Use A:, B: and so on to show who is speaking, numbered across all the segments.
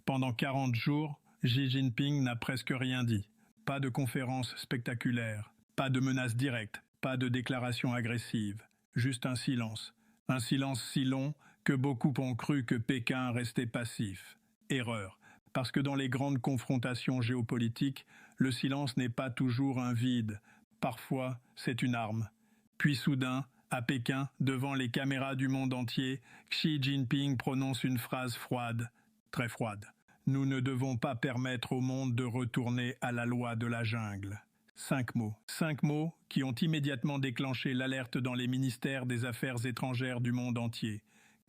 A: Pendant 40 jours, Xi Jinping n'a presque rien dit. Pas de conférences spectaculaires, pas de menaces directes, pas de déclarations agressives. Juste un silence. Un silence si long que beaucoup ont cru que Pékin restait passif. Erreur. Parce que dans les grandes confrontations géopolitiques, le silence n'est pas toujours un vide. Parfois, c'est une arme. Puis soudain, à Pékin, devant les caméras du monde entier, Xi Jinping prononce une phrase froide, très froide. Nous ne devons pas permettre au monde de retourner à la loi de la jungle. 5 mots. 5 mots qui ont immédiatement déclenché l'alerte dans les ministères des Affaires étrangères du monde entier.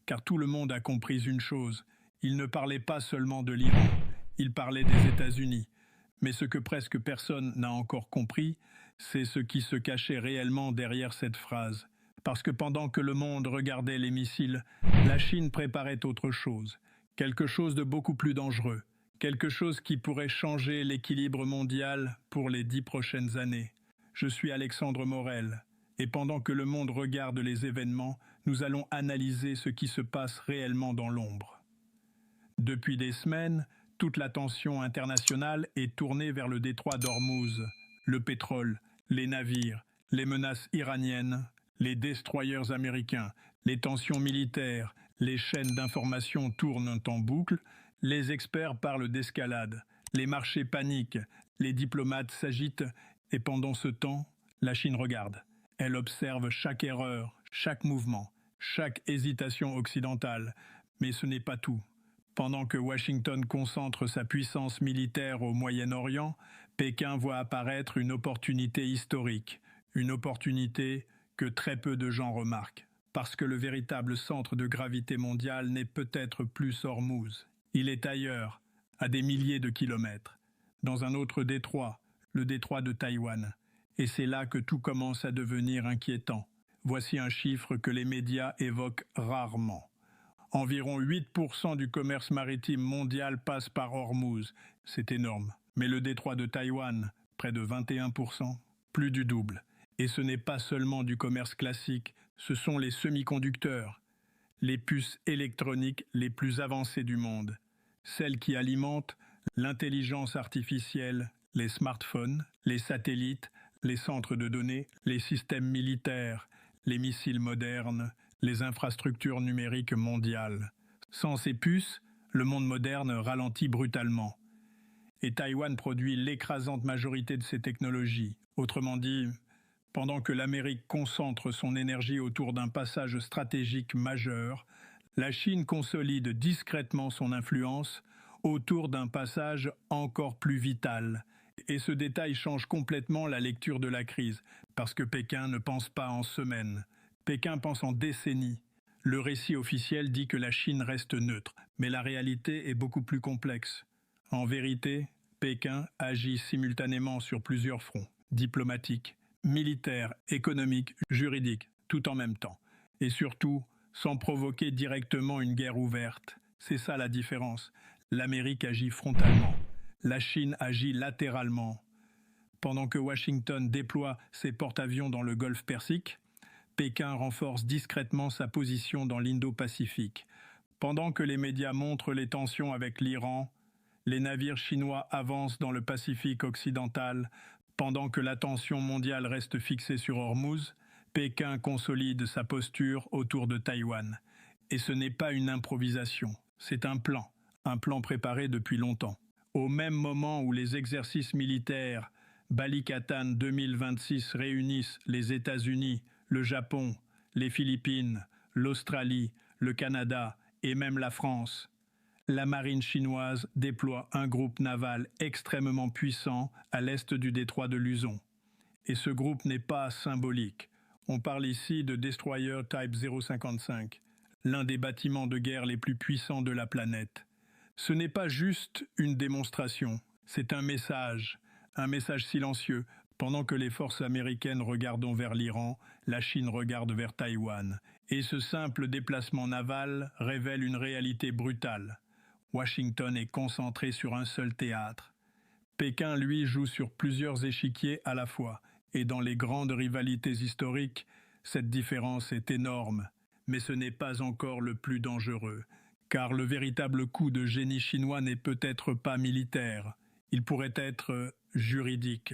A: Car tout le monde a compris une chose. Il ne parlait pas seulement de l'Iran, il parlait des États-Unis. Mais ce que presque personne n'a encore compris, c'est ce qui se cachait réellement derrière cette phrase. Parce que pendant que le monde regardait les missiles, la Chine préparait autre chose. Quelque chose de beaucoup plus dangereux. Quelque chose qui pourrait changer l'équilibre mondial pour les 10 prochaines années. Je suis Alexandre Morel, et pendant que le monde regarde les événements, nous allons analyser ce qui se passe réellement dans l'ombre. Depuis des semaines, toute l'attention internationale est tournée vers le détroit d'Ormuz, le pétrole, les navires, les menaces iraniennes, les destroyers américains, les tensions militaires, les chaînes d'information tournent en boucle, les experts parlent d'escalade, les marchés paniquent, les diplomates s'agitent, et pendant ce temps, la Chine regarde. Elle observe chaque erreur, chaque mouvement, chaque hésitation occidentale. Mais ce n'est pas tout. Pendant que Washington concentre sa puissance militaire au Moyen-Orient, Pékin voit apparaître une opportunité historique. Une opportunité que très peu de gens remarquent. Parce que le véritable centre de gravité mondial n'est peut-être plus Ormuz. Il est ailleurs, à des milliers de kilomètres. Dans un autre détroit, le détroit de Taïwan. Et c'est là que tout commence à devenir inquiétant. Voici un chiffre que les médias évoquent rarement. Environ 8% du commerce maritime mondial passe par Ormuz. C'est énorme. Mais le détroit de Taïwan, près de 21%, plus du double. Et ce n'est pas seulement du commerce classique, ce sont les semi-conducteurs, les puces électroniques les plus avancées du monde, celles qui alimentent l'intelligence artificielle, les smartphones, les satellites, les centres de données, les systèmes militaires, les missiles modernes, les infrastructures numériques mondiales. Sans ces puces, le monde moderne ralentit brutalement. Et Taïwan produit l'écrasante majorité de ces technologies. Autrement dit, pendant que l'Amérique concentre son énergie autour d'un passage stratégique majeur, la Chine consolide discrètement son influence autour d'un passage encore plus vital. Et ce détail change complètement la lecture de la crise, parce que Pékin ne pense pas en semaines. Pékin pense en décennies. Le récit officiel dit que la Chine reste neutre, mais la réalité est beaucoup plus complexe. En vérité, Pékin agit simultanément sur plusieurs fronts, diplomatiques, militaires, économiques, juridiques, tout en même temps. Et surtout, sans provoquer directement une guerre ouverte. C'est ça la différence. L'Amérique agit frontalement. La Chine agit latéralement. Pendant que Washington déploie ses porte-avions dans le Golfe Persique, Pékin renforce discrètement sa position dans l'Indo-Pacifique. Pendant que les médias montrent les tensions avec l'Iran, les navires chinois avancent dans le Pacifique occidental. Pendant que l'attention mondiale reste fixée sur Ormuz, Pékin consolide sa posture autour de Taïwan. Et ce n'est pas une improvisation, c'est un plan préparé depuis longtemps. Au même moment où les exercices militaires Balikatan 2026 réunissent les États-Unis, le Japon, les Philippines, l'Australie, le Canada et même la France, la marine chinoise déploie un groupe naval extrêmement puissant à l'est du détroit de Luzon. Et ce groupe n'est pas symbolique. On parle ici de Destroyer Type 055, l'un des bâtiments de guerre les plus puissants de la planète. Ce n'est pas juste une démonstration, c'est un message silencieux. Pendant que les forces américaines regardent vers l'Iran, la Chine regarde vers Taïwan. Et ce simple déplacement naval révèle une réalité brutale. Washington est concentré sur un seul théâtre. Pékin, lui, joue sur plusieurs échiquiers à la fois. Et dans les grandes rivalités historiques, cette différence est énorme. Mais ce n'est pas encore le plus dangereux. car le véritable coup de génie chinois n'est peut-être pas militaire, il pourrait être juridique.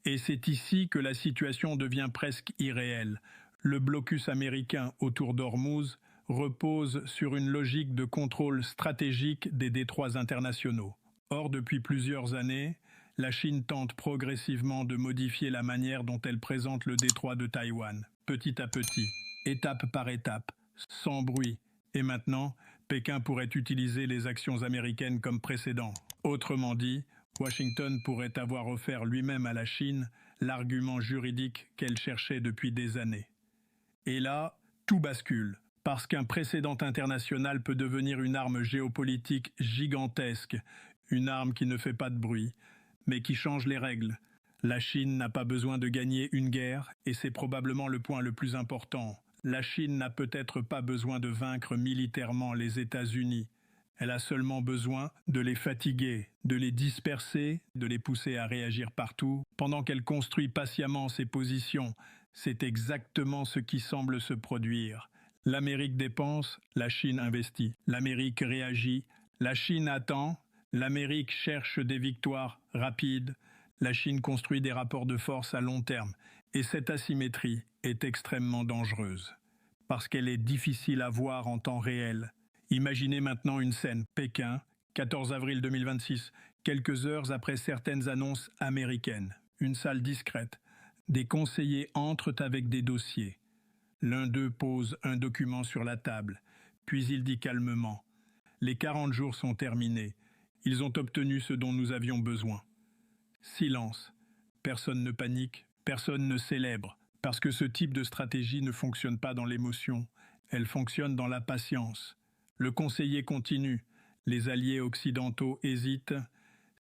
A: Et c'est ici que la situation devient presque irréelle. Le blocus américain autour d'Ormuz repose sur une logique de contrôle stratégique des détroits internationaux. Or, depuis plusieurs années, la Chine tente progressivement de modifier la manière dont elle présente le détroit de Taïwan, petit à petit, étape par étape, sans bruit. Et maintenant, Pékin pourrait utiliser les actions américaines comme précédent. Autrement dit, Washington pourrait avoir offert lui-même à la Chine l'argument juridique qu'elle cherchait depuis des années. Et là, tout bascule, parce qu'un précédent international peut devenir une arme géopolitique gigantesque, une arme qui ne fait pas de bruit, mais qui change les règles. La Chine n'a pas besoin de gagner une guerre, et c'est probablement le point le plus important. La Chine n'a peut-être pas besoin de vaincre militairement les États-Unis. Elle a seulement besoin de les fatiguer, de les disperser, de les pousser à réagir partout, pendant qu'elle construit patiemment ses positions. C'est exactement ce qui semble se produire. L'Amérique dépense, la Chine investit. L'Amérique réagit, la Chine attend. L'Amérique cherche des victoires rapides. La Chine construit des rapports de force à long terme. Et cette asymétrie est extrêmement dangereuse, parce qu'elle est difficile à voir en temps réel. Imaginez maintenant une scène, Pékin, 14 avril 2026, quelques heures après certaines annonces américaines. Une salle discrète. Des conseillers entrent avec des dossiers. L'un d'eux pose un document sur la table, puis il dit calmement « Les 40 jours sont terminés. Ils ont obtenu ce dont nous avions besoin. » Silence. Personne ne panique, personne ne célèbre, parce que ce type de stratégie ne fonctionne pas dans l'émotion, elle fonctionne dans la patience. Le conseiller continue, les alliés occidentaux hésitent,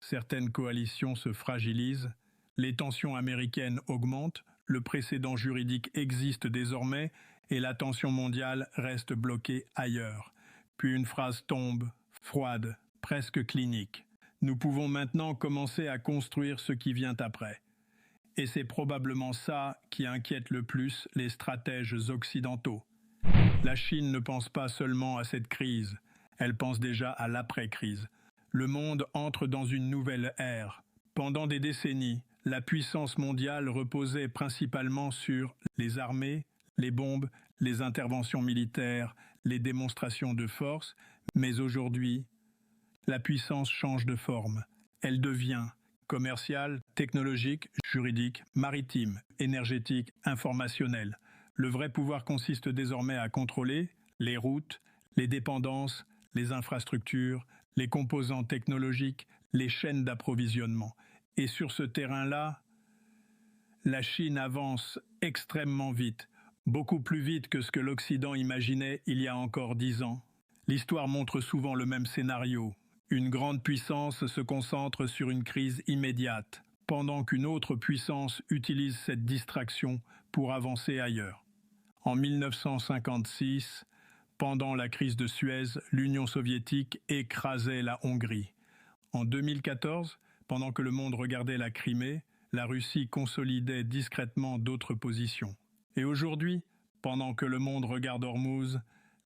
A: certaines coalitions se fragilisent, les tensions américaines augmentent, le précédent juridique existe désormais et la tension mondiale reste bloquée ailleurs. Puis une phrase tombe, froide, presque clinique. Nous pouvons maintenant commencer à construire ce qui vient après. Et c'est probablement ça qui inquiète le plus les stratèges occidentaux. La Chine ne pense pas seulement à cette crise, elle pense déjà à l'après-crise. Le monde entre dans une nouvelle ère. Pendant des décennies, la puissance mondiale reposait principalement sur les armées, les bombes, les interventions militaires, les démonstrations de force, mais aujourd'hui, la puissance change de forme. Elle devient commerciale, technologique, juridique, maritime, énergétique, informationnelle. Le vrai pouvoir consiste désormais à contrôler les routes, les dépendances, les infrastructures, les composants technologiques, les chaînes d'approvisionnement. Et sur ce terrain-là, la Chine avance extrêmement vite, beaucoup plus vite que ce que l'Occident imaginait il y a encore 10 ans. L'histoire montre souvent le même scénario. Une grande puissance se concentre sur une crise immédiate, pendant qu'une autre puissance utilise cette distraction pour avancer ailleurs. En 1956, pendant la crise de Suez, l'Union soviétique écrasait la Hongrie. En 2014, pendant que le monde regardait la Crimée, la Russie consolidait discrètement d'autres positions. Et aujourd'hui, pendant que le monde regarde Ormuz,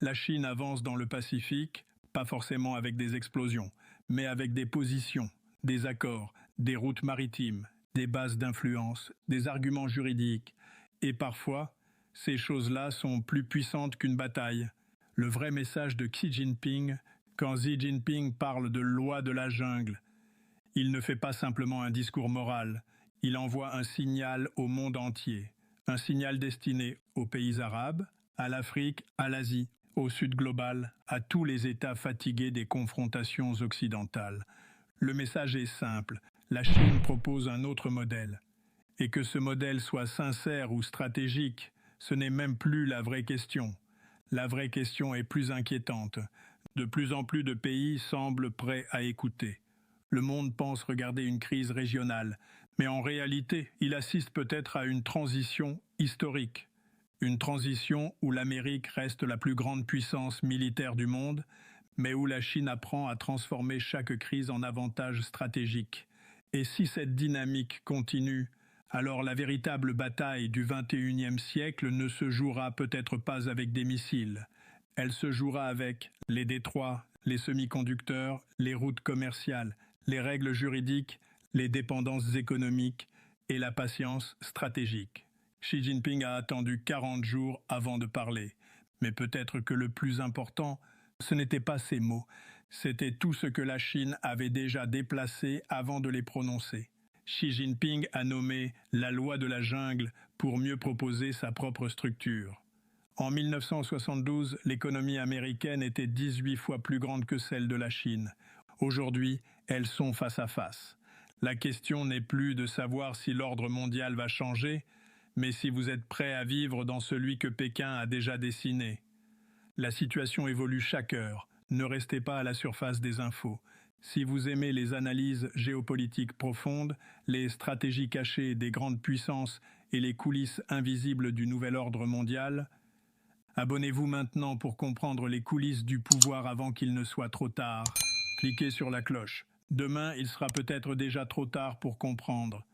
A: la Chine avance dans le Pacifique, pas forcément avec des explosions, mais avec des positions, des accords, des routes maritimes, des bases d'influence, des arguments juridiques. Et parfois, ces choses-là sont plus puissantes qu'une bataille. Le vrai message de Xi Jinping, quand Xi Jinping parle de loi de la jungle, il ne fait pas simplement un discours moral, il envoie un signal au monde entier, un signal destiné aux pays arabes, à l'Afrique, à l'Asie, au Sud global, à tous les États fatigués des confrontations occidentales. Le message est simple, la Chine propose un autre modèle. Et que ce modèle soit sincère ou stratégique, ce n'est même plus la vraie question. La vraie question est plus inquiétante. De plus en plus de pays semblent prêts à écouter. Le monde pense regarder une crise régionale, mais en réalité, il assiste peut-être à une transition historique. Une transition où l'Amérique reste la plus grande puissance militaire du monde, mais où la Chine apprend à transformer chaque crise en avantage stratégique. Et si cette dynamique continue, alors la véritable bataille du XXIe siècle ne se jouera peut-être pas avec des missiles. Elle se jouera avec les détroits, les semi-conducteurs, les routes commerciales, les règles juridiques, les dépendances économiques et la patience stratégique. Xi Jinping a attendu 40 jours avant de parler. Mais peut-être que le plus important, ce n'était pas ces mots, c'était tout ce que la Chine avait déjà déplacé avant de les prononcer. Xi Jinping a nommé la loi de la jungle pour mieux proposer sa propre structure. En 1972, l'économie américaine était 18 fois plus grande que celle de la Chine. Aujourd'hui, elles sont face à face. La question n'est plus de savoir si l'ordre mondial va changer, mais si vous êtes prêt à vivre dans celui que Pékin a déjà dessiné. La situation évolue chaque heure. Ne restez pas à la surface des infos. Si vous aimez les analyses géopolitiques profondes, les stratégies cachées des grandes puissances et les coulisses invisibles du nouvel ordre mondial, abonnez-vous maintenant pour comprendre les coulisses du pouvoir avant qu'il ne soit trop tard. Cliquez sur la cloche. Demain, il sera peut-être déjà trop tard pour comprendre.